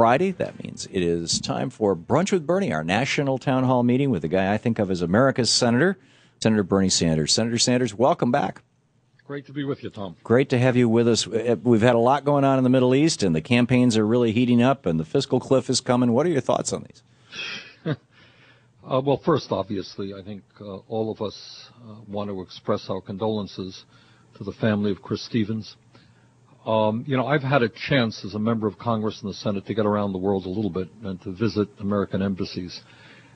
Friday. That means it is time for Brunch with Bernie, our national town hall meeting with the guy I think of as America's senator, Senator Bernie Sanders. Senator Sanders, welcome back. Great to be with you, Tom. Great to have you with us. We've had a lot going on in the Middle East, and the campaigns are really heating up, and the fiscal cliff is coming. What are your thoughts on these? Well, first, obviously, I think all of us want to express our condolences to the family of Chris Stevens. I've had a chance as a member of Congress and the Senate to get around the world a little bit and to visit American embassies.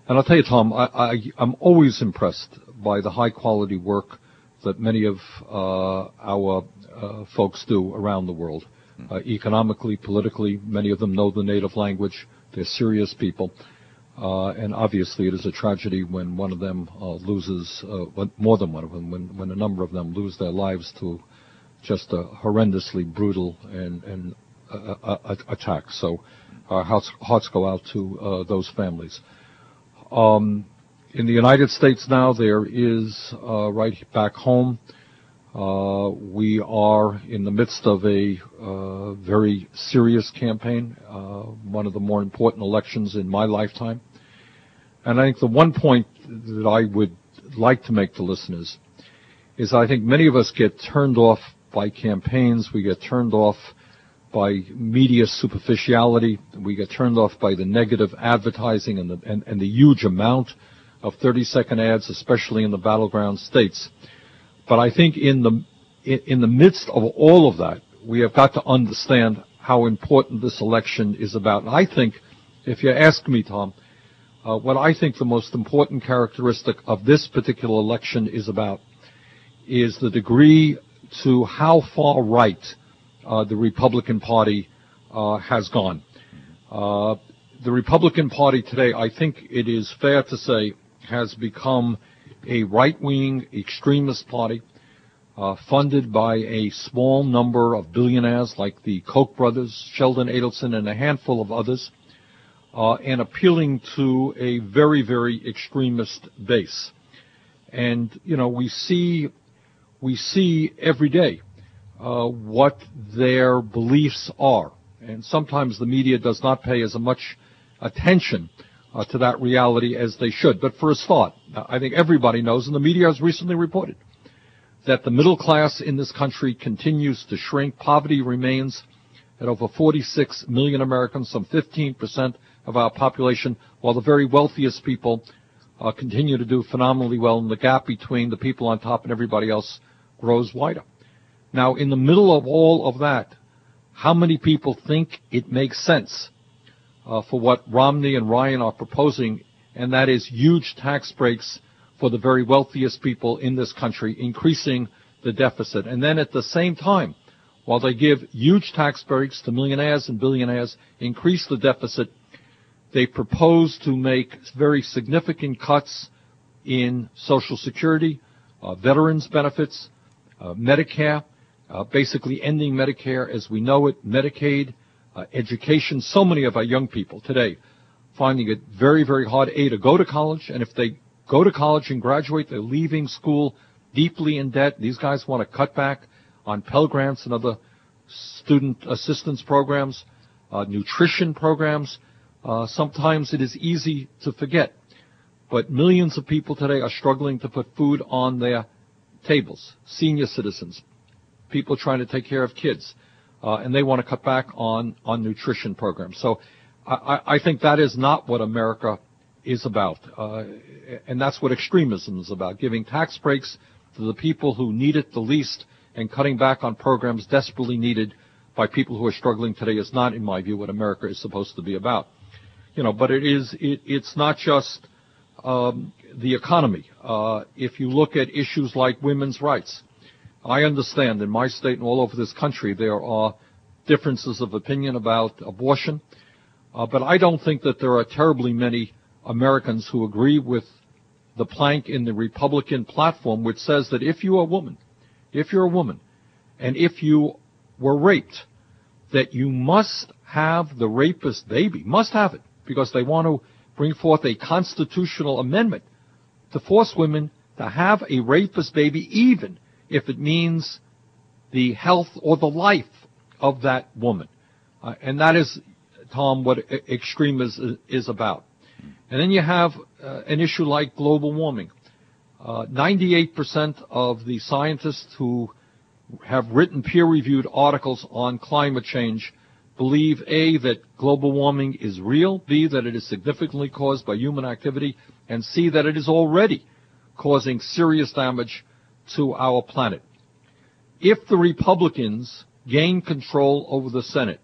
And I'll tell you, Tom, I'm always impressed by the high-quality work that many of our folks do around the world. Economically, politically, many of them know the native language. They're serious people. And obviously it is a tragedy when one of them loses, more than one of them, when a number of them lose their lives to just a horrendously brutal and attack. So our hearts go out to those families. In the United States now, there is, right back home, we are in the midst of a very serious campaign, one of the more important elections in my lifetime. And I think the one point that I would like to make to listeners is I think many of us get turned off by campaigns. We get turned off by media superficiality. We get turned off by the negative advertising and the huge amount of 30-second ads, especially in the battleground states. But I think in the midst of all of that, we have got to understand how important this election is about. And I think, if you ask me, Tom, what I think the most important characteristic of this particular election is about is the degree to how far right the Republican Party has gone. The Republican Party today, I think it is fair to say, has become a right-wing extremist party funded by a small number of billionaires like the Koch brothers, Sheldon Adelson, and a handful of others, and appealing to a very, very extremist base. And, we see every day what their beliefs are. And sometimes the media does not pay as much attention to that reality as they should. But for a start, I think everybody knows, and the media has recently reported, that the middle class in this country continues to shrink. Poverty remains at over 46 million Americans, some 15% of our population, while the very wealthiest people continue to do phenomenally well, and the gap between the people on top and everybody else grows wider. Now, in the middle of all of that, how many people think it makes sense for what Romney and Ryan are proposing, and that is huge tax breaks for the very wealthiest people in this country, increasing the deficit. And then at the same time, while they give huge tax breaks to millionaires and billionaires, increase the deficit, they propose to make very significant cuts in Social Security, veterans benefits, Medicare, basically ending Medicare as we know it, Medicaid, education. So many of our young people today finding it very, very hard, to go to college, and if they go to college and graduate, they're leaving school deeply in debt. These guys want to cut back on Pell Grants and other student assistance programs, nutrition programs. Sometimes it is easy to forget, but millions of people today are struggling to put food on their tables. Senior citizens, people trying to take care of kids, and they want to cut back on nutrition programs. So I think that is not what America is about, and that's what extremism is about, giving tax breaks to the people who need it the least and cutting back on programs desperately needed by people who are struggling today is not, in my view, what America is supposed to be about. But it's not just the economy. If you look at issues like women's rights, I understand in my state and all over this country there are differences of opinion about abortion, but I don't think that there are terribly many Americans who agree with the plank in the Republican platform which says that if you're a woman, and if you were raped, that you must have the rapist's baby, must have it, because they want to bring forth a constitutional amendment to force women to have a rapist baby, even if it means the health or the life of that woman. And that is Tom, what extreme is about. And then you have an issue like global warming. 98% of the scientists who have written peer-reviewed articles on climate change believe, A, that global warming is real, B, that it is significantly caused by human activity, and C, that it is already causing serious damage to our planet. If the Republicans gain control over the Senate,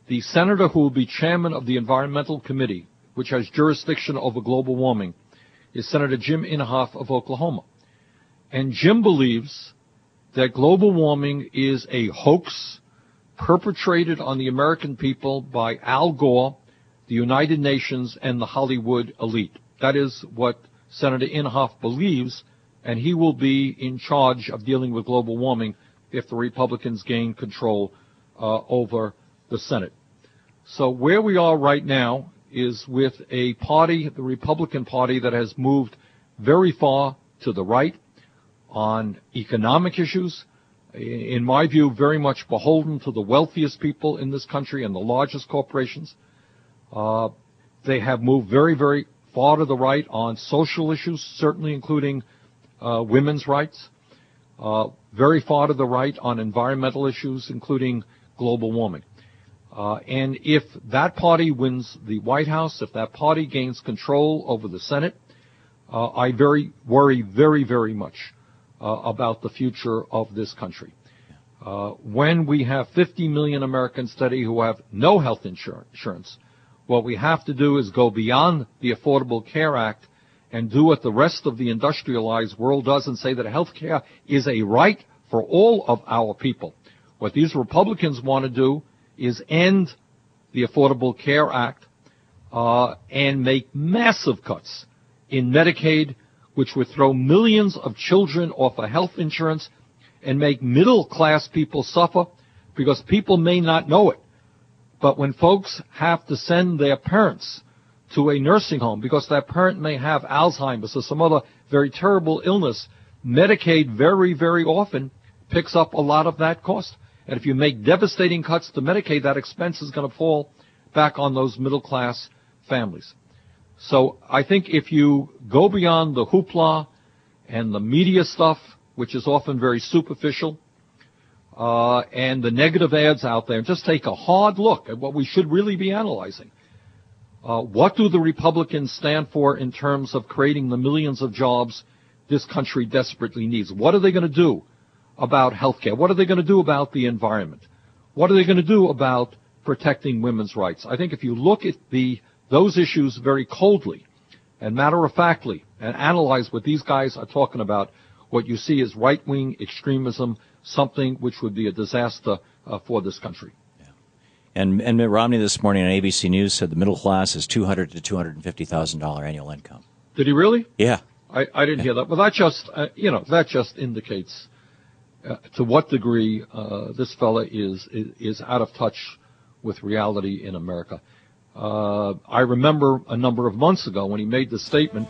the senator who will be chairman of the Environmental Committee, which has jurisdiction over global warming, is Senator Jim Inhofe of Oklahoma. And Jim believes that global warming is a hoax perpetrated on the American people by Al Gore, the United Nations, and the Hollywood elite. That is what Senator Inhofe believes, and he will be in charge of dealing with global warming if the Republicans gain control over the Senate. So where we are right now is with a party, the Republican Party, that has moved very far to the right on economic issues, in my view, very much beholden to the wealthiest people in this country and the largest corporations. They have moved very, very far to the right on social issues, certainly including women's rights, very far to the right on environmental issues, including global warming. And if that party wins the White House, if that party gains control over the Senate, I worry very, very much about the future of this country. When we have 50 million Americans today who have no health insurance, what we have to do is go beyond the Affordable Care Act and do what the rest of the industrialized world does and say that health care is a right for all of our people. What these Republicans want to do is end the Affordable Care Act and make massive cuts in Medicaid, which would throw millions of children off of health insurance and make middle-class people suffer, because people may not know it. But when folks have to send their parents to a nursing home because that parent may have Alzheimer's or some other very terrible illness, Medicaid very, very often picks up a lot of that cost. And if you make devastating cuts to Medicaid, that expense is going to fall back on those middle-class families. So I think if you go beyond the hoopla and the media stuff, which is often very superficial, and the negative ads out there, and just take a hard look at what we should really be analyzing. What do the Republicans stand for in terms of creating the millions of jobs this country desperately needs? What are they going to do about health care? What are they going to do about the environment? What are they going to do about protecting women's rights? I think if you look at those issues very coldly and matter-of-factly and analyze what these guys are talking about, what you see is right-wing extremism, something which would be a disaster for this country. Yeah. And Mitt Romney this morning on ABC News said the middle class is $200,000 to $250,000 annual income. Did he really? Yeah. I didn't hear that. Well, that just indicates to what degree this fella is out of touch with reality in America. I remember a number of months ago when he made the statement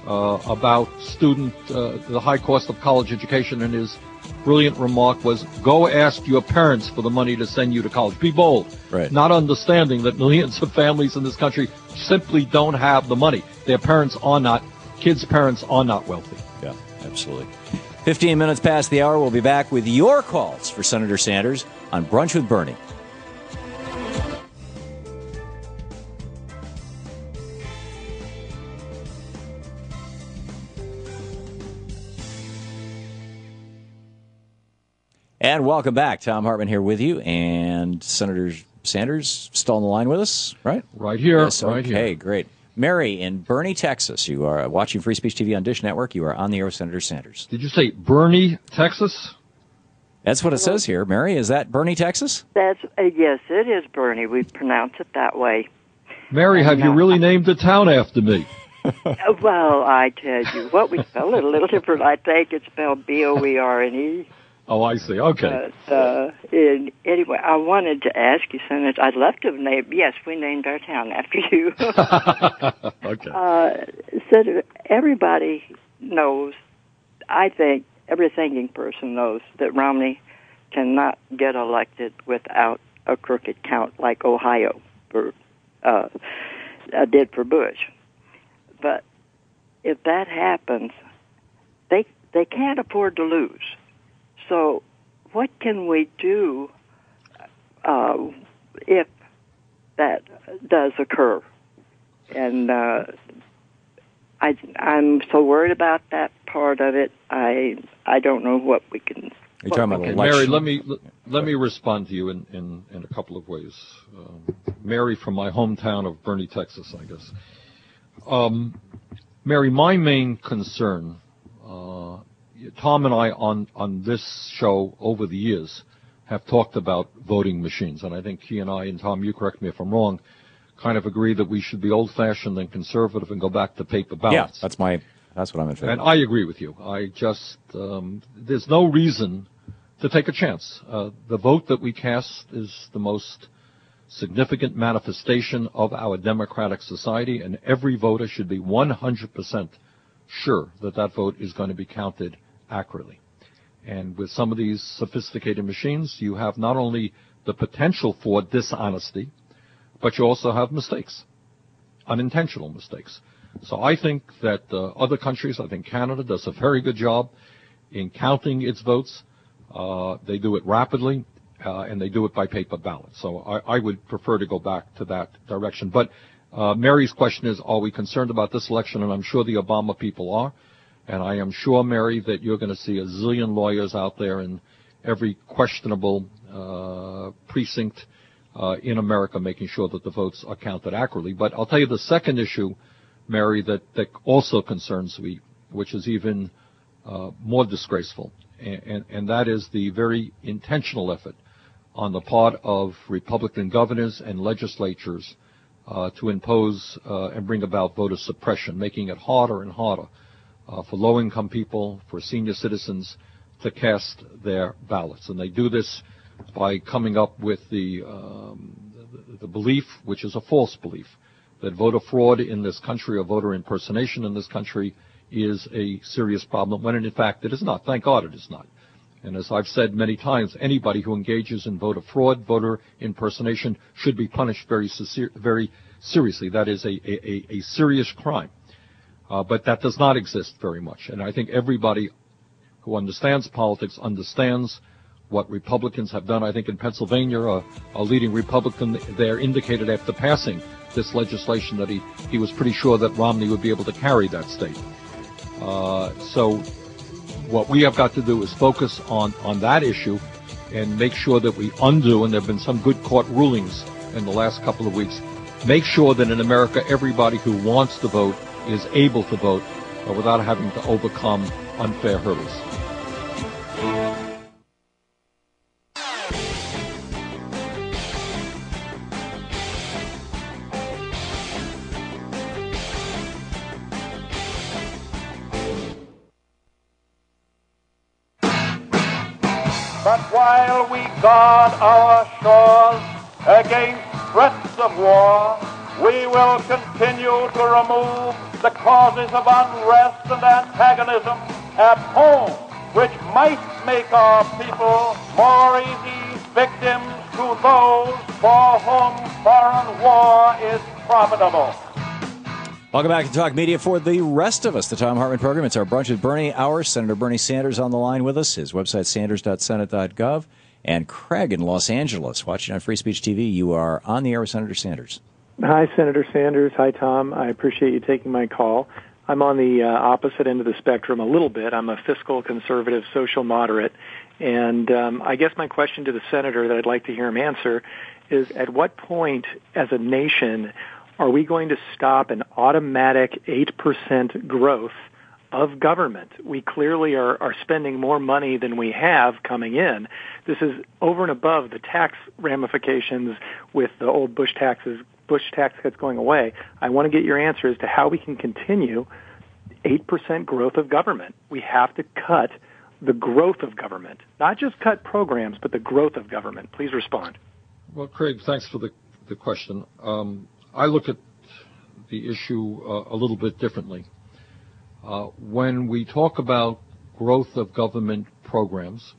about the high cost of college education, and his brilliant remark was, go ask your parents for the money to send you to college. Be bold. Right. Not understanding that millions of families in this country simply don't have the money. Their parents are not, kids' parents are not wealthy. Yeah, absolutely. 15 minutes past the hour. We'll be back with your calls for Senator Sanders on Brunch with Bernie. And welcome back. Thom Hartmann here with you. And Senator Sanders still on the line with us, right? Right here. Yes, right okay, here. Great. Mary in Bernie, Texas. You are watching Free Speech TV on Dish Network. You are on the air with Senator Sanders. Did you say Bernie, Texas? That's what it says here. Mary, is that Bernie, Texas? That's yes, it is Bernie. We pronounce it that way. Mary, have you really named a town after me? Well, I tell you what, we spell it a little different. I think it's spelled B-O-E-R-N-E. Oh, I see. Okay. Anyway, I wanted to ask you, Senator, I'd love to have named, yes, we named our town after you. Okay. Senator, everybody knows, I think, every thinking person knows that Romney cannot get elected without a crooked count like Ohio, for did for Bush. But if that happens, they can't afford to lose. So what can we do if that does occur? And I'm so worried about that part of it. I don't know what we can. Are you talking about election? Mary, let me respond to you in a couple of ways. Mary from my hometown of Boerne, Texas, I guess. Mary, my main concern, Tom and I on this show over the years have talked about voting machines, and I think he and I, and Tom, you correct me if I'm wrong, kind of agree that we should be old-fashioned and conservative and go back to paper ballots. Yeah, that's what I'm in favor of. And I agree with you. I just, there's no reason to take a chance. The vote that we cast is the most significant manifestation of our democratic society, and every voter should be 100% sure that that vote is going to be counted accurately. And with some of these sophisticated machines, you have not only the potential for dishonesty, but you also have mistakes, unintentional mistakes. So I think that other countries, I think Canada does a very good job in counting its votes. They do it rapidly, and they do it by paper ballot. So I would prefer to go back to that direction. But Mary's question is, are we concerned about this election? And I'm sure the Obama people are. And I am sure, Mary, that you're going to see a zillion lawyers out there in every questionable precinct in America making sure that the votes are counted accurately. But I'll tell you the second issue, Mary, that also concerns me, which is even more disgraceful, and that is the very intentional effort on the part of Republican governors and legislatures to impose and bring about voter suppression, making it harder and harder for low-income people, for senior citizens to cast their ballots. And they do this by coming up with the belief, which is a false belief, that voter fraud in this country or voter impersonation in this country is a serious problem, when in fact it is not. Thank God it is not. And as I've said many times, anybody who engages in voter fraud, voter impersonation, should be punished very seriously. That is a serious crime. But that does not exist very much. And I think everybody who understands politics understands what Republicans have done. I think in Pennsylvania, a leading Republican there indicated after passing this legislation that he was pretty sure that Romney would be able to carry that state. So what we have got to do is focus on that issue and make sure that we undo, and there have been some good court rulings in the last couple of weeks, make sure that in America everybody who wants to vote is able to vote without having to overcome unfair hurdles. But while we guard our shores against threats of war, we will continue to remove the causes of unrest and antagonism at home, which might make our people more easy victims to those for whom foreign war is profitable. Welcome back to Talk Media for the rest of us, the Thom Hartmann Program. It's our Brunch with Bernie hour. Senator Bernie Sanders on the line with us. His website, sanders.senate.gov. And Craig in Los Angeles, watching on Free Speech TV. You are on the air with Senator Sanders. Hi, Senator Sanders. Hi, Tom. I appreciate you taking my call. I'm on the opposite end of the spectrum a little bit. I'm a fiscal conservative, social moderate. And I guess my question to the senator that I'd like to hear him answer is, at what point as a nation are we going to stop an automatic 8% growth of government? We clearly are spending more money than we have coming in. This is over and above the tax ramifications with the old Bush tax cuts going away. I want to get your answer as to how we can continue 8% growth of government. We have to cut the growth of government, not just cut programs, but the growth of government. Please respond. Well, Craig, thanks for the question. I look at the issue a little bit differently. When we talk about growth of government programs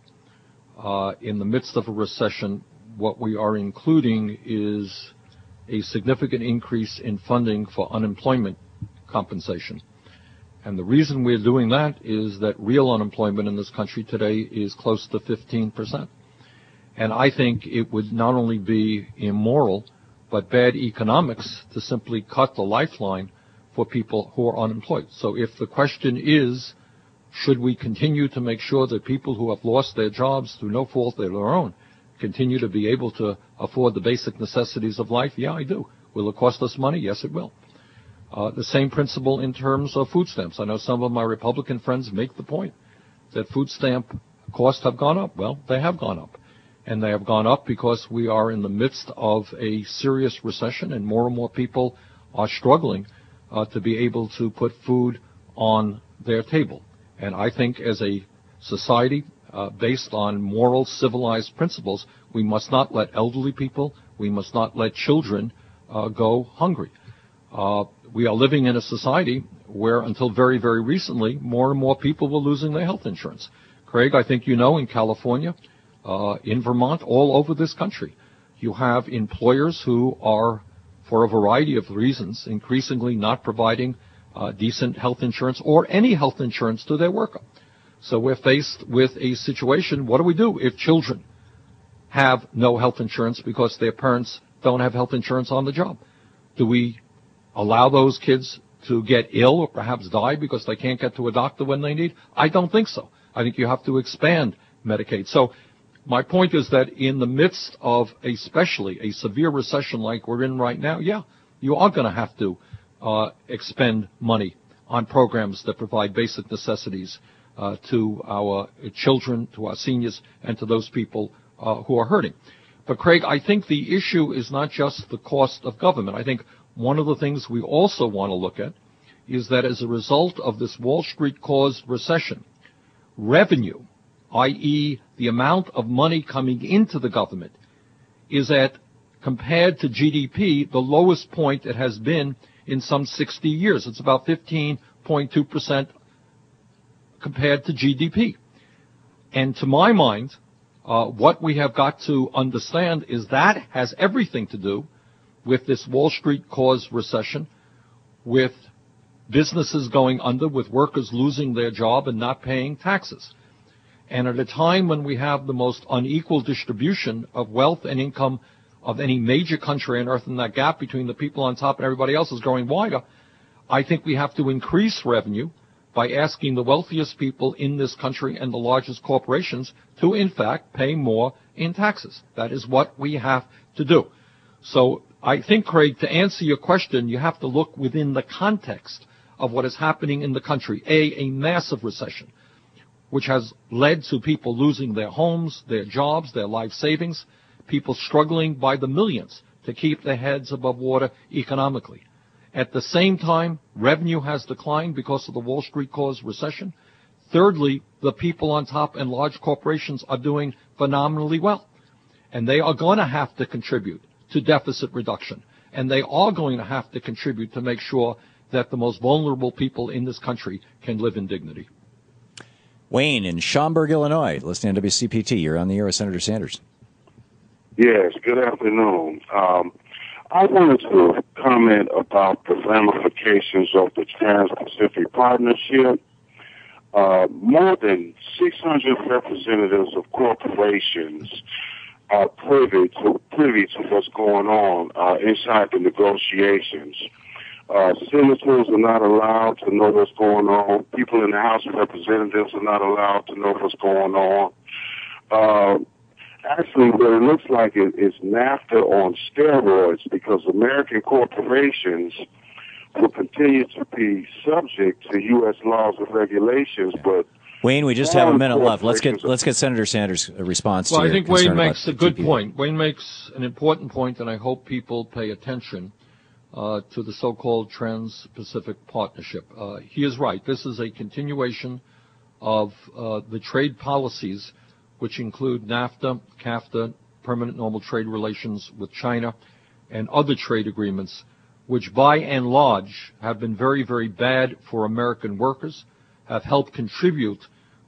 in the midst of a recession, what we are including is a significant increase in funding for unemployment compensation. And the reason we're doing that is that real unemployment in this country today is close to 15%. And I think it would not only be immoral, but bad economics to simply cut the lifeline for people who are unemployed. So if the question is, should we continue to make sure that people who have lost their jobs through no fault of their own continue to be able to afford the basic necessities of life? Yeah, I do. Will it cost us money? Yes, it will. The same principle in terms of food stamps. I know some of my Republican friends make the point that food stamp costs have gone up. Well, they have gone up. And they have gone up because we are in the midst of a serious recession, and more people are struggling to be able to put food on their table. And I think as a society based on moral, civilized principles, we must not let elderly people, we must not let children go hungry. We are living in a society where until very, very recently, more and more people were losing their health insurance. Craig, I think you know in California, in Vermont, all over this country, you have employers who are, for a variety of reasons, increasingly not providing decent health insurance or any health insurance to their worker. So we're faced with a situation, what do we do if children have no health insurance because their parents don't have health insurance on the job? Do we allow those kids to get ill or perhaps die because they can't get to a doctor when they need? I don't think so. I think you have to expand Medicaid. So my point is that in the midst of especially a severe recession like we're in right now, yeah, you are going to have to expend money on programs that provide basic necessities to our children, to our seniors, and to those people who are hurting. But, Craig, I think the issue is not just the cost of government. I think one of the things we also want to look at is that as a result of this Wall Street-caused recession, revenue, i.e. the amount of money coming into the government, is at, compared to GDP, the lowest point it has been in some 60 years. It's about 15.2% compared to GDP. And to my mind, what we have got to understand is that has everything to do with this Wall Street-caused recession, with businesses going under, with workers losing their job and not paying taxes. And at a time when we have the most unequal distribution of wealth and income of any major country on earth, and that gap between the people on top and everybody else is growing wider, I think we have to increase revenue by asking the wealthiest people in this country and the largest corporations to, in fact, pay more in taxes. That is what we have to do. So I think, Craig, to answer your question, you have to look within the context of what is happening in the country. A massive recession, which has led to people losing their homes, their jobs, their life savings, people struggling by the millions to keep their heads above water economically. At the same time, revenue has declined because of the Wall Street-caused recession. Thirdly, the people on top and large corporations are doing phenomenally well. And they are going to have to contribute to deficit reduction. And they are going to have to contribute to make sure that the most vulnerable people in this country can live in dignity. Wayne in Schaumburg, Illinois, listening to WCPT. You're on the air with Senator Sanders. Yes, good afternoon. I wanted to comment about the ramifications of the Trans-Pacific Partnership. More than 600 representatives of corporations are privy to what's going on inside the negotiations. Senators are not allowed to know what's going on. People in the House of Representatives are not allowed to know what's going on. Actually, what it looks like is NAFTA on steroids, because American corporations will continue to be subject to U.S. laws and regulations. But Wayne, we just have a minute left. Let's get Senator Sanders' response to your concern. Well, I think Wayne makes a good point. Wayne makes an important point, and I hope people pay attention to the so-called Trans-Pacific Partnership. He is right. This is a continuation of the trade policies which include NAFTA, CAFTA, permanent normal trade relations with China, and other trade agreements, which by and large have been very, very bad for American workers, have helped contribute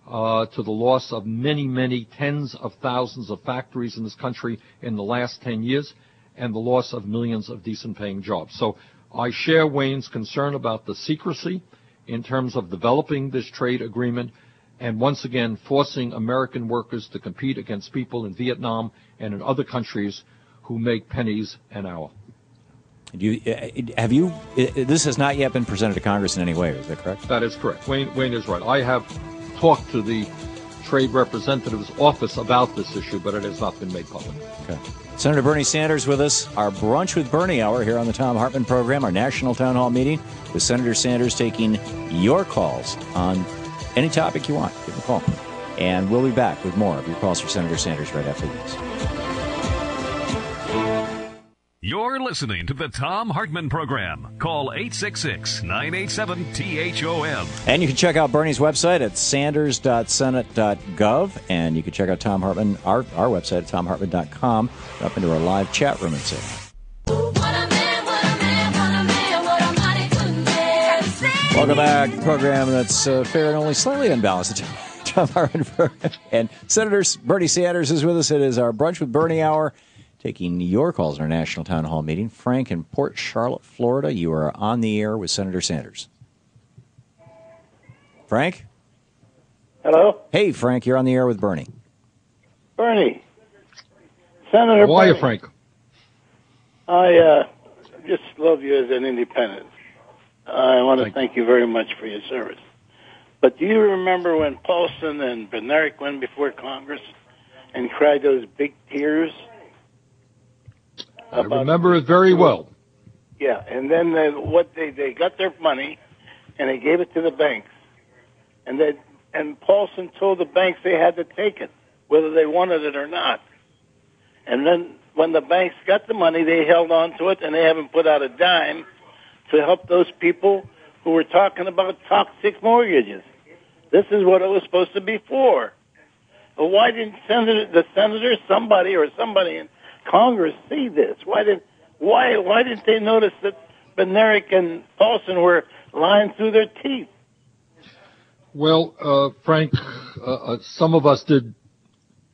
to the loss of many, many tens of thousands of factories in this country in the last 10 years, and the loss of millions of decent-paying jobs. So I share Wayne's concern about the secrecy in terms of developing this trade agreement and once again forcing American workers to compete against people in Vietnam and in other countries who make pennies an hour. This has not yet been presented to Congress in any way, is that correct? That is correct. Wayne is right. I have talked to the Trade Representative's office about this issue, but it has not been made public. Okay. Senator Bernie Sanders with us. Our Brunch with Bernie hour here on the Thom Hartmann Program, our national town hall meeting with Senator Sanders taking your calls on any topic you want. Give him a call. And we'll be back with more of your calls for Senator Sanders right after this. You're listening to the Thom Hartmann Program. Call 866-987-THOM. And you can check out Bernie's website at sanders.senate.gov. And you can check out Thom Hartmann, our website at thomhartmann.com, up into our live chat room and say. Welcome back to the program that's fair and only slightly unbalanced. Thom Hartmann Program. And Senator Bernie Sanders is with us. It is our Brunch with Bernie hour. Taking your calls in our National Town Hall meeting. Frank in Port Charlotte, Florida, you are on the air with Senator Sanders. Frank? Hello? Hey, Frank, you're on the air with Bernie. Bernie. Senator How are you, Bernie. Frank? I just love you as an independent. I want to thank you very much for your service. But do you remember when Paulson and Benerick went before Congress and cried those big tears? I remember it very well. Yeah, and then they got their money and they gave it to the banks, and Paulson told the banks they had to take it, whether they wanted it or not. And then when the banks got the money, they held on to it, and they haven't put out a dime to help those people who were talking about toxic mortgages. This is what it was supposed to be for. Well, why didn't somebody in Congress see this? Why didn't they notice that Benerick and Paulson were lying through their teeth? Well, Frank, some of us did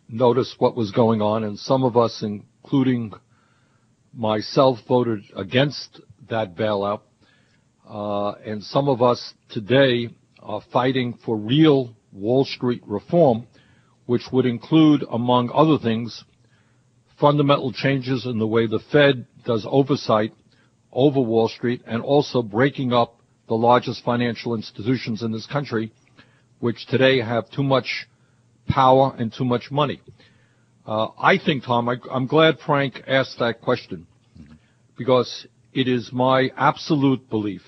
notice what was going on, and some of us, including myself, voted against that bailout. And some of us today are fighting for real Wall Street reform, which would include, among other things, fundamental changes in the way the Fed does oversight over Wall Street, and also breaking up the largest financial institutions in this country, which today have too much power and too much money. I think, Tom, I'm glad Frank asked that question, because it is my absolute belief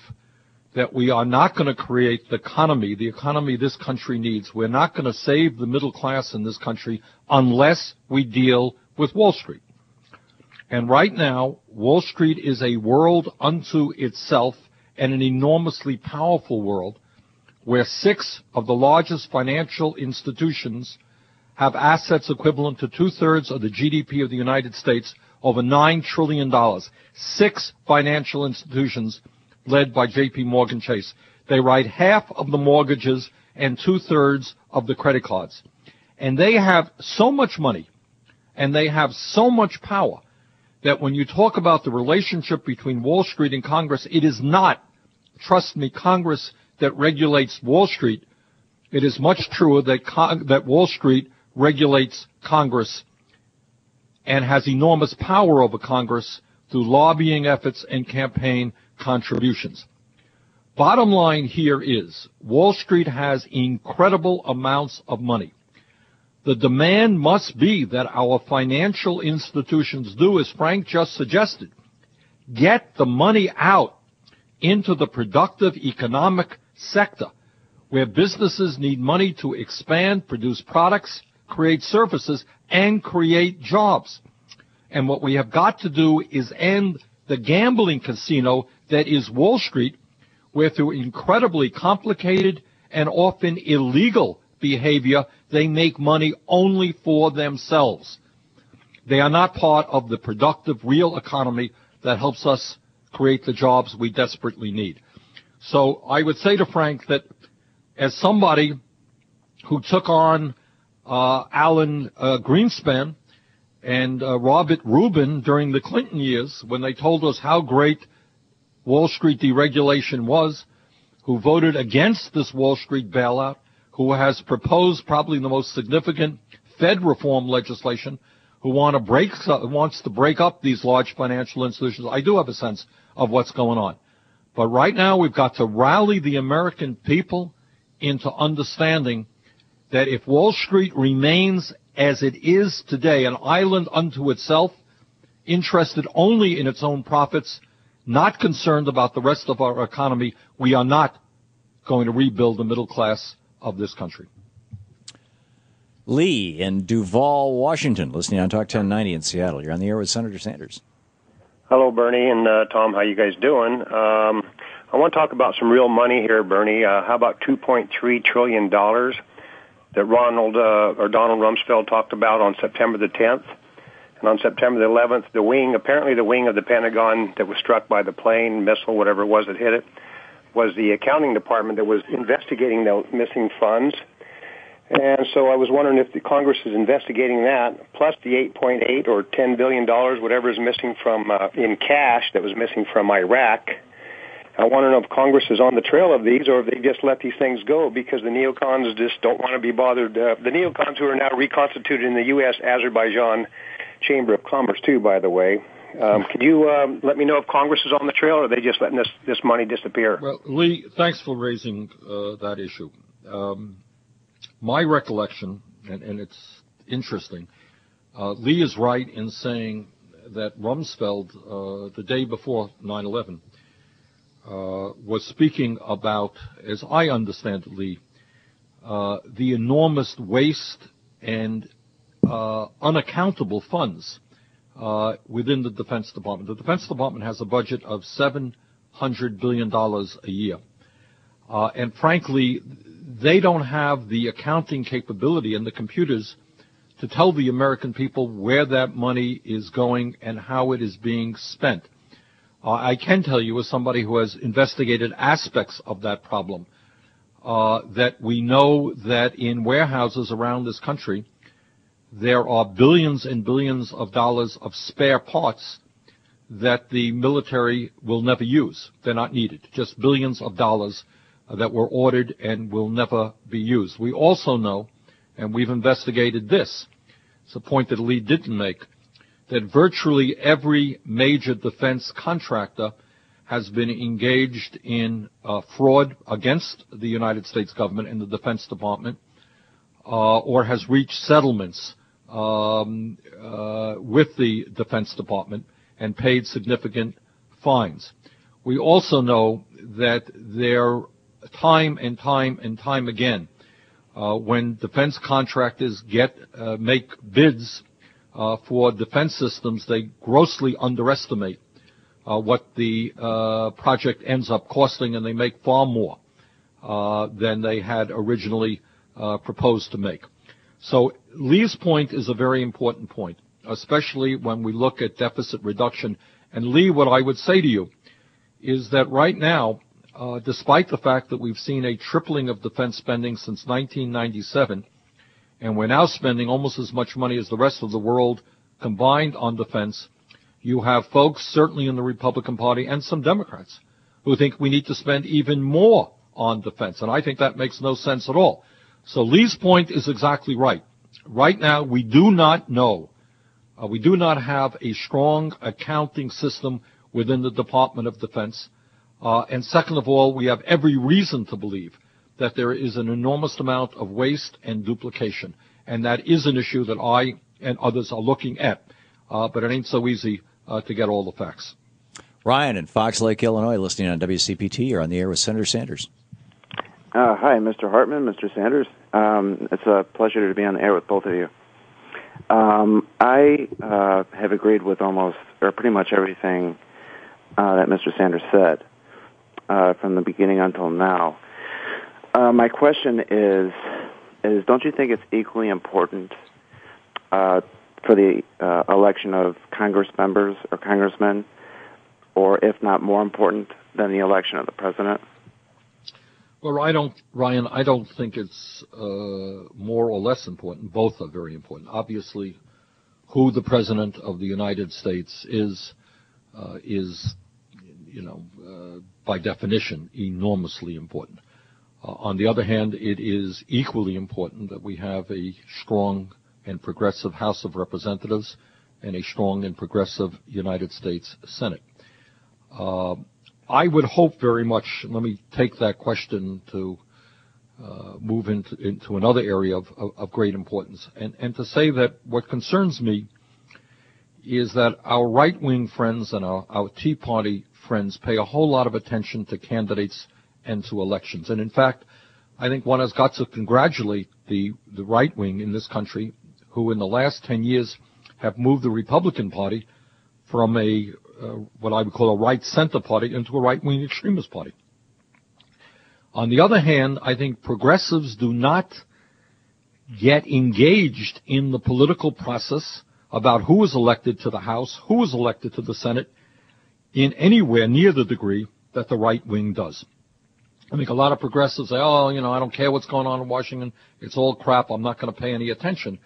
that we are not going to create the economy this country needs. We're not going to save the middle class in this country unless we deal with Wall Street. And right now, Wall Street is a world unto itself, and an enormously powerful world, where 6 of the largest financial institutions have assets equivalent to 2/3 of the GDP of the United States, over $9 trillion. 6 financial institutions led by J.P. Morgan Chase. They write half of the mortgages and 2/3 of the credit cards. And they have so much money, and they have so much power, that when you talk about the relationship between Wall Street and Congress, it is not, trust me, Congress that regulates Wall Street. It is much truer that Wall Street regulates Congress and has enormous power over Congress through lobbying efforts and campaign contributions. Bottom line here is Wall Street has incredible amounts of money. The demand must be that our financial institutions do, as Frank just suggested, get the money out into the productive economic sector, where businesses need money to expand, produce products, create services, and create jobs. And what we have got to do is end the gambling casino that is Wall Street, where through incredibly complicated and often illegal behavior, they make money only for themselves. They are not part of the productive, real economy that helps us create the jobs we desperately need. So I would say to Frank that as somebody who took on Alan Greenspan And Robert Rubin, during the Clinton years, when they told us how great Wall Street deregulation was, who voted against this Wall Street bailout, who has proposed probably the most significant Fed reform legislation, who wants to break up these large financial institutions. I do have a sense of what's going on. But right now we've got to rally the American people into understanding that if Wall Street remains as it is today, an island unto itself, interested only in its own profits, not concerned about the rest of our economy, we are not going to rebuild the middle class of this country. Lee in Duval, Washington, listening on Talk 1090 in Seattle. You're on the air with Senator Sanders. Hello, Bernie and Tom. How you guys doing? I want to talk about some real money here, Bernie. How about $2.3 trillion that Donald Rumsfeld talked about on September the 10th? And on September the 11th, apparently the wing of the Pentagon that was struck by the plane, missile, whatever it was that hit it, was the accounting department that was investigating the missing funds. And so I was wondering if the Congress is investigating that, plus the $8.8 or $10 billion, whatever is missing from in cash that was missing from Iraq. I want to know if Congress is on the trail of these, or if they just let these things go because the neocons just don't want to be bothered. The neocons who are now reconstituted in the U.S. Azerbaijan Chamber of Commerce, too, by the way. Could you let me know if Congress is on the trail, or are they just letting this money disappear? Well, Lee, thanks for raising that issue. My recollection, and it's interesting, Lee is right in saying that Rumsfeld, the day before 9/11, was speaking about, as I understand it, Lee, the enormous waste and unaccountable funds within the Defense Department. The Defense Department has a budget of $700 billion a year. And frankly, they don't have the accounting capability and the computers to tell the American people where that money is going and how it is being spent. I can tell you, as somebody who has investigated aspects of that problem, that we know that in warehouses around this country, there are billions and billions of dollars of spare parts that the military will never use. They're not needed. Just billions of dollars that were ordered and will never be used. We also know, and we've investigated this, it's a point that Lee didn't make, that virtually every major defense contractor has been engaged in fraud against the United States government and the Defense Department, or has reached settlements with the Defense Department and paid significant fines. We also know that there, time and time again, when defense contractors make bids for defense systems, they grossly underestimate what the project ends up costing, and they make far more than they had originally proposed to make. So Lee's point is a very important point, especially when we look at deficit reduction. And Lee, what I would say to you is that right now, despite the fact that we've seen a tripling of defense spending since 1997, and we're now spending almost as much money as the rest of the world combined on defense, you have folks, certainly in the Republican Party and some Democrats, who think we need to spend even more on defense. And I think that makes no sense at all. So Lee's point is exactly right. Right now, we do not know. We do not have a strong accounting system within the Department of Defense. And second of all, we have every reason to believe that there is an enormous amount of waste and duplication. And that is an issue that I and others are looking at. But it ain't so easy to get all the facts. Ryan in Fox Lake, Illinois, listening on WCPT. You're on the air with Senator Sanders. Hi, Mr. Hartman, Mr. Sanders. It's a pleasure to be on the air with both of you. I have agreed with almost, or pretty much everything that Mr. Sanders said from the beginning until now. My question is don't you think it's equally important for the election of Congress members or congressmen, or if not more important than the election of the president? Well, Ryan, I don't think it's more or less important. Both are very important. Obviously, who the President of the United States is, by definition, enormously important. On the other hand, it is equally important that we have a strong and progressive House of Representatives and a strong and progressive United States Senate. I would hope very much, let me take that question to move into another area of great importance, and to say that what concerns me is that our right-wing friends and our Tea Party friends pay a whole lot of attention to candidates and to elections. And in fact, I think one has got to congratulate the right wing in this country, who in the last 10 years have moved the Republican Party from what I would call a right-center party into a right-wing extremist party. On the other hand, I think progressives do not get engaged in the political process about who is elected to the House, who is elected to the Senate, in anywhere near the degree that the right wing does. I think a lot of progressives say, I don't care what's going on in Washington. It's all crap. I'm not going to pay any attention.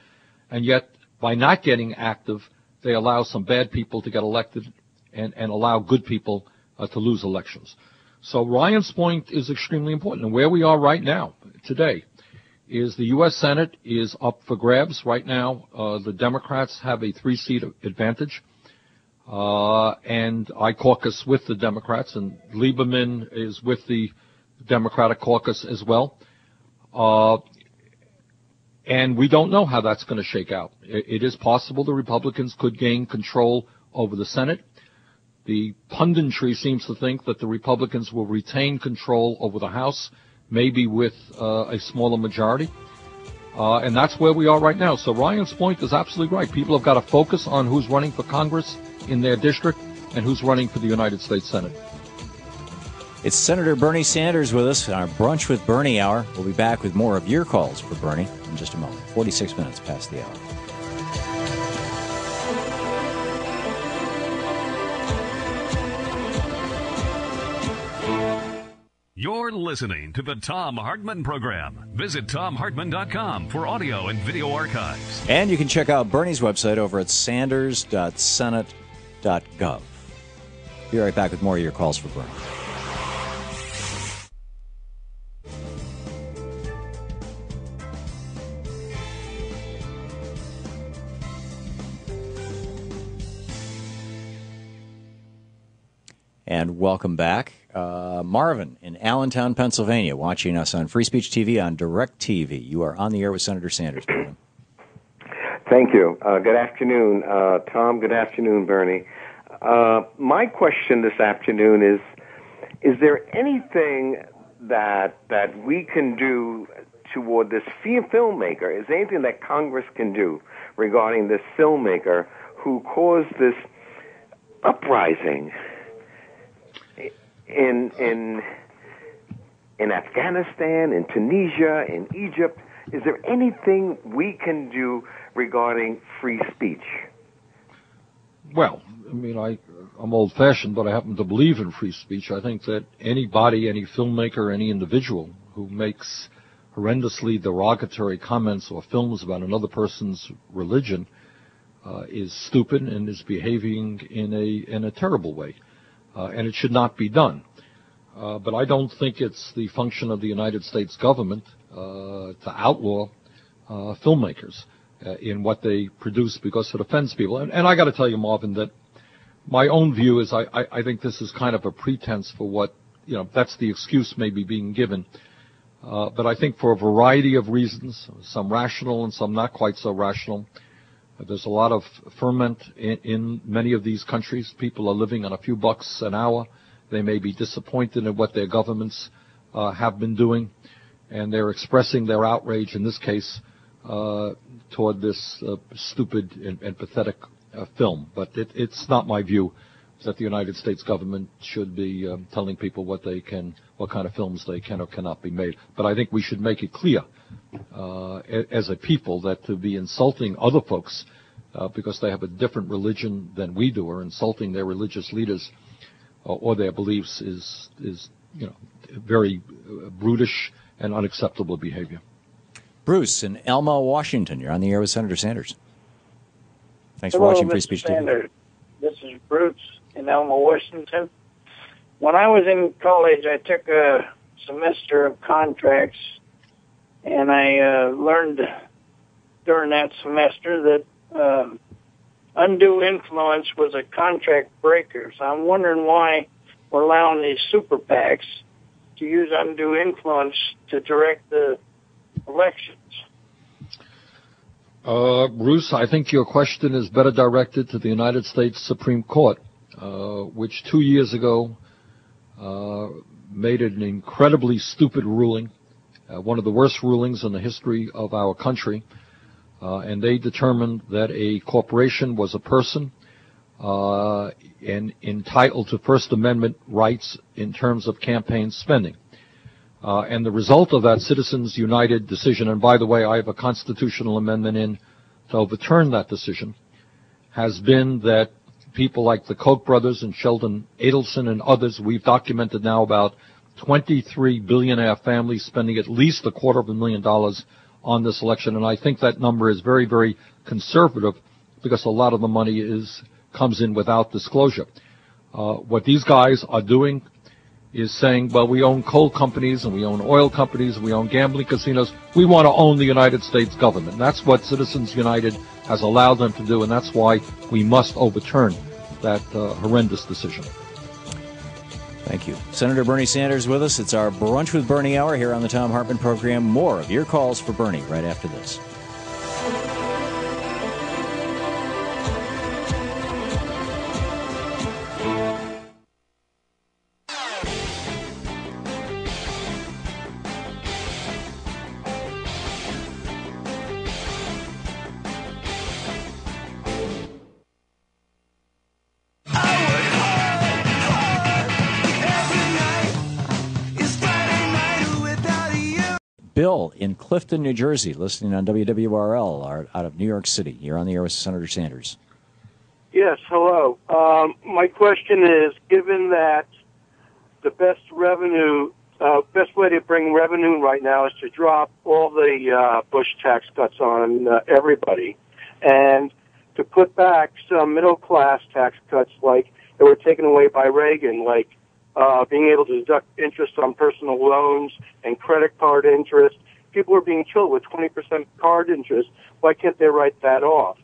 And yet, by not getting active, they allow some bad people to get elected and allow good people to lose elections. So Ryan's point is extremely important. And where we are right now, today, is the U.S. Senate is up for grabs right now. The Democrats have a 3-seat advantage. And I caucus with the Democrats, and Lieberman is with the Democratic caucus as well. And we don't know how that's going to shake out. It is possible the Republicans could gain control over the Senate. The punditry seems to think that the Republicans will retain control over the House, maybe with a smaller majority. And that's where we are right now. So Ryan's point is absolutely right. People have got to focus on who's running for Congress in their district and who's running for the United States Senate. It's Senator Bernie Sanders with us on our Brunch with Bernie hour. We'll be back with more of your calls for Bernie in just a moment. 46 minutes past the hour. You're listening to the Thom Hartmann Program. Visit ThomHartmann.com for audio and video archives. And you can check out Bernie's website over at sanders.senate.gov. Be right back with more of your calls for Bernie. And welcome back. Marvin in Allentown, Pennsylvania, watching us on Free Speech TV on DirecTV. You are on the air with Senator Sanders, Marvin. Thank you. Good afternoon, Tom. Good afternoon, Bernie. My question this afternoon is there anything that we can do toward this filmmaker? Is there anything that Congress can do regarding this filmmaker who caused this uprising in Afghanistan, in Tunisia, in Egypt? Is there anything we can do regarding free speech? Well, I mean, I'm old-fashioned, but I happen to believe in free speech. I think that anybody, any filmmaker, any individual who makes horrendously derogatory comments or films about another person's religion is stupid and is behaving in a terrible way. And it should not be done. But I don't think it's the function of the United States government to outlaw filmmakers in what they produce because it offends people. And I got to tell you, Marvin, that my own view is I think this is kind of a pretense for what, that's the excuse maybe being given. But I think for a variety of reasons, some rational and some not quite so rational, there's a lot of ferment in many of these countries. People are living on a few bucks an hour. They may be disappointed in what their governments have been doing, and they're expressing their outrage, in this case, toward this stupid and pathetic film. But it's not my view that the United States government should be telling people what kind of films they can or cannot be made. But I think we should make it clear as a people that to be insulting other folks because they have a different religion than we do, or insulting their religious leaders or their beliefs is very brutish and unacceptable behavior. Bruce in Elma, Washington. You're on the air with Senator Sanders. Thanks for Hello, watching Free Mr. Speech Sanders. This is Bruce in Elma, Washington. When I was in college, I took a semester of contracts, and I learned during that semester that undue influence was a contract breaker. So I'm wondering why we're allowing these super PACs to use undue influence to direct the elections. Bruce, I think your question is better directed to the United States Supreme Court, which 2 years ago made an incredibly stupid ruling, one of the worst rulings in the history of our country, and they determined that a corporation was a person and entitled to First Amendment rights in terms of campaign spending. And the result of that Citizens United decision, and by the way, I have a constitutional amendment in to overturn that decision, has been that people like the Koch brothers and Sheldon Adelson and others, we've documented now about 23 billionaire families spending at least $250,000 on this election, and I think that number is very, very conservative because a lot of the money comes in without disclosure. What these guys are doing is saying, well, we own coal companies and we own oil companies and we own gambling casinos. We want to own the United States government. And that's what Citizens United has allowed them to do, and that's why we must overturn that horrendous decision. Thank you. Senator Bernie Sanders with us. It's our Brunch with Bernie hour here on the Thom Hartmann Program. More of your calls for Bernie right after this. Bill in Clifton, New Jersey, listening on WWRL out of New York City. You're on the air with Senator Sanders. Yes, hello. My question is, given that the best way to bring revenue right now is to drop all the Bush tax cuts on everybody, and to put back some middle-class tax cuts like that were taken away by Reagan, like being able to deduct interest on personal loans and credit card interest. People are being killed with 20% card interest. Why can't they write that off?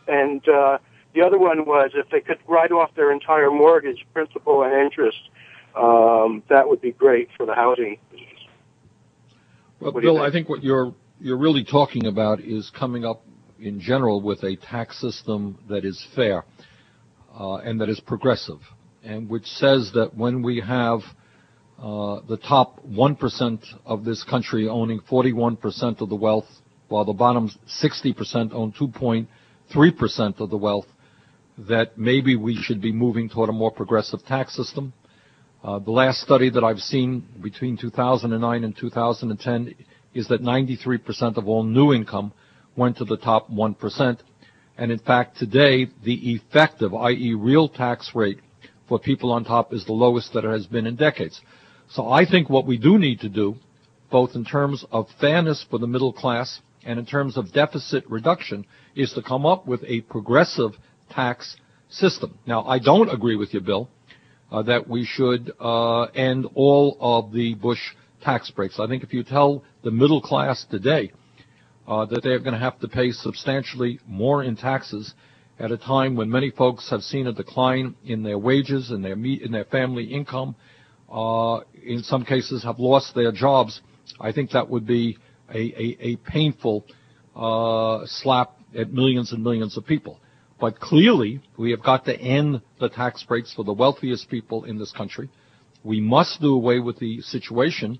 And the other one was if they could write off their entire mortgage, principal and interest, that would be great for the housing business. Well, Bill, I think what you're really talking about is coming up in general with a tax system that is fair and that is progressive, and which says that when we have the top 1% of this country owning 41% of the wealth, while the bottom 60% own 2.3% of the wealth, that maybe we should be moving toward a more progressive tax system. The last study that I've seen between 2009 and 2010 is that 93% of all new income went to the top 1%. And in fact, today, the effective, i.e. real tax rate for people on top is the lowest that it has been in decades. So I think what we do need to do, both in terms of fairness for the middle class and in terms of deficit reduction, is to come up with a progressive tax system. Now, I don't agree with you, Bill, that we should end all of the Bush tax breaks. I think if you tell the middle class today that they're going to have to pay substantially more in taxes at a time when many folks have seen a decline in their wages and in their family income, in some cases have lost their jobs, I think that would be a painful slap at millions and millions of people. But clearly, we have got to end the tax breaks for the wealthiest people in this country. We must do away with the situation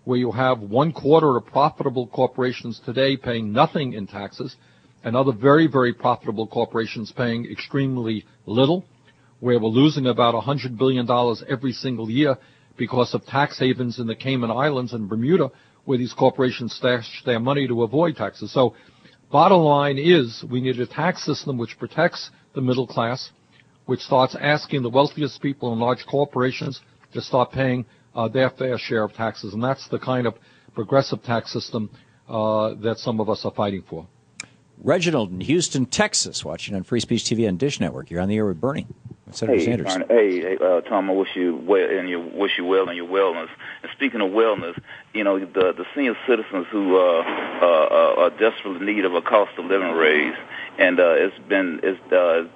where you have 1/4 of profitable corporations today paying nothing in taxes and other very, very profitable corporations paying extremely little, where we're losing about $100 billion every single year because of tax havens in the Cayman Islands and Bermuda, where these corporations stash their money to avoid taxes. So bottom line is we need a tax system which protects the middle class, which starts asking the wealthiest people in large corporations to start paying their fair share of taxes. And that's the kind of progressive tax system that some of us are fighting for. Reginald in Houston, Texas, watching on Free Speech TV and Dish Network. You're on the air with Bernie. Senator Sanders. Hey, Tom, I wish you well in your wellness. And speaking of wellness, the senior citizens who are desperately in need of a cost of living raise, and it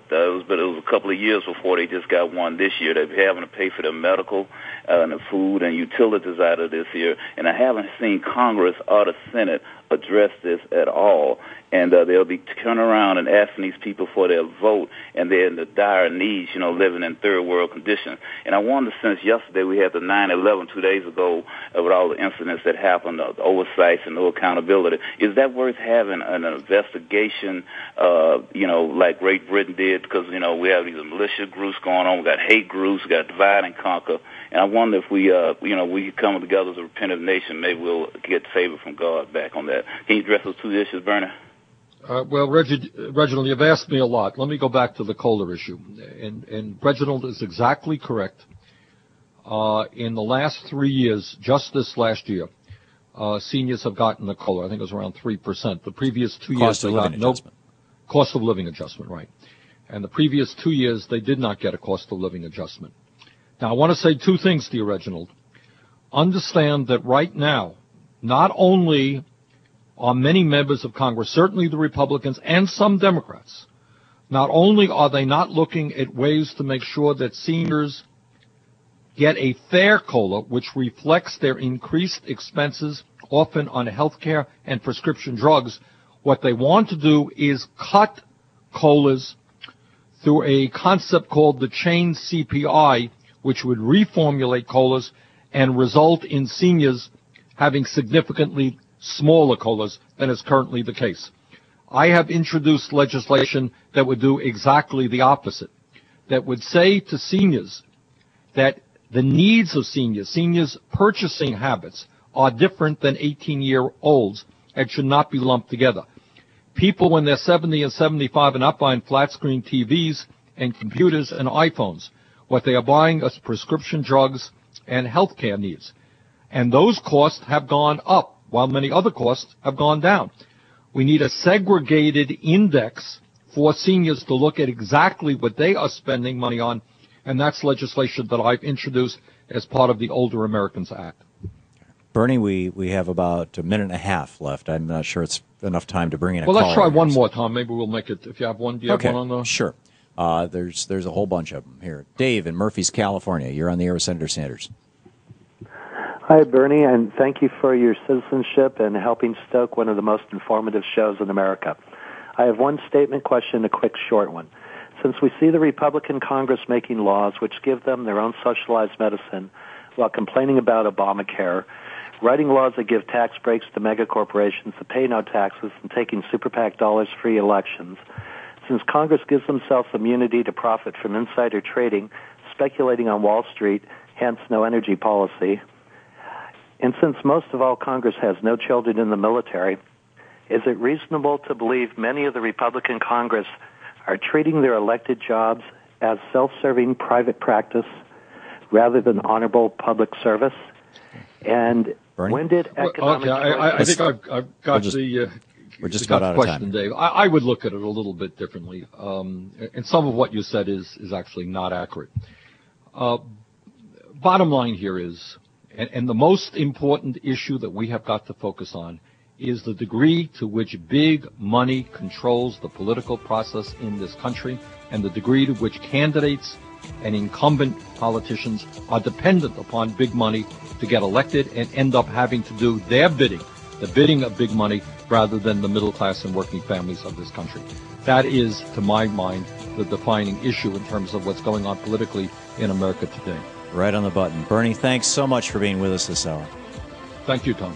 was a couple of years before they just got one this year. They're having to pay for their medical and the food and utilities out of this year, and I haven't seen Congress or the Senate address this at all. And they'll be turning around and asking these people for their vote, and they're in the dire needs, living in third world conditions. And I wonder, since yesterday we had the 9/11 2 days ago, with all the incidents that happened, the oversights and no accountability, is that worth having an investigation, like Great Britain did? Because, we have these militia groups going on, we got hate groups, we got divide and conquer. And I wonder if we could come together as a repentant nation, maybe we'll get favor from God back on that. Can you address those two issues, Bernie? Well, Reginald, you've asked me a lot. Let me go back to the COLA issue. And Reginald is exactly correct. In the last 3 years, just this last year, seniors have gotten a COLA. I think it was around 3%. The previous 2 years, they got no cost of living adjustment, right. And the previous 2 years, they did not get a cost of living adjustment. Now, I want to say two things to you, Reginald. Understand that right now, not only are many members of Congress, certainly the Republicans and some Democrats, not only are they not looking at ways to make sure that seniors get a fair COLA, which reflects their increased expenses, often on health care and prescription drugs, what they want to do is cut COLAs through a concept called the chain CPI, which would reformulate COLAs and result in seniors having significantly smaller COLAs than is currently the case. I have introduced legislation that would do exactly the opposite, that would say to seniors that the needs of seniors' purchasing habits are different than 18-year-olds and should not be lumped together. People, when they're 70 and 75, are not buying flat-screen TVs and computers and iPhones. What they are buying is prescription drugs and health care needs. And those costs have gone up, while many other costs have gone down. We need a segregated index for seniors to look at exactly what they are spending money on, and that's legislation that I've introduced as part of the Older Americans Act. Bernie, we have about a minute and a half left. I'm not sure it's enough time to bring in a call. Well, let's try one more, Tom. Maybe we'll make it. If you have one, do you have one on the... Sure. There's a whole bunch of them here. Dave in Murphy's, California. You're on the air with Senator Sanders. Hi, Bernie, and thank you for your citizenship and helping stoke one of the most informative shows in America. I have one statement question, a quick short one. Since we see the Republican Congress making laws which give them their own socialized medicine while complaining about Obamacare, writing laws that give tax breaks to mega corporations that pay no taxes, and taking super PAC dollars-free elections, since Congress gives themselves immunity to profit from insider trading, speculating on Wall Street, hence no energy policy, and since most of all Congress has no children in the military, is it reasonable to believe many of the Republican Congress are treating their elected jobs as self-serving private practice rather than honorable public service? And Bernie? When did economic... I think I've got we're just about out of question, time. Dave. I would look at it a little bit differently. And some of what you said is actually not accurate. Bottom line here is, and the most important issue that we have got to focus on is the degree to which big money controls the political process in this country and the degree to which candidates and incumbent politicians are dependent upon big money to get elected and end up having to do their bidding, the bidding of big money, rather than the middle class and working families of this country. That is, to my mind, the defining issue in terms of what's going on politically in America today. Right on the button. Bernie, thanks so much for being with us this hour. Thank you, Tom.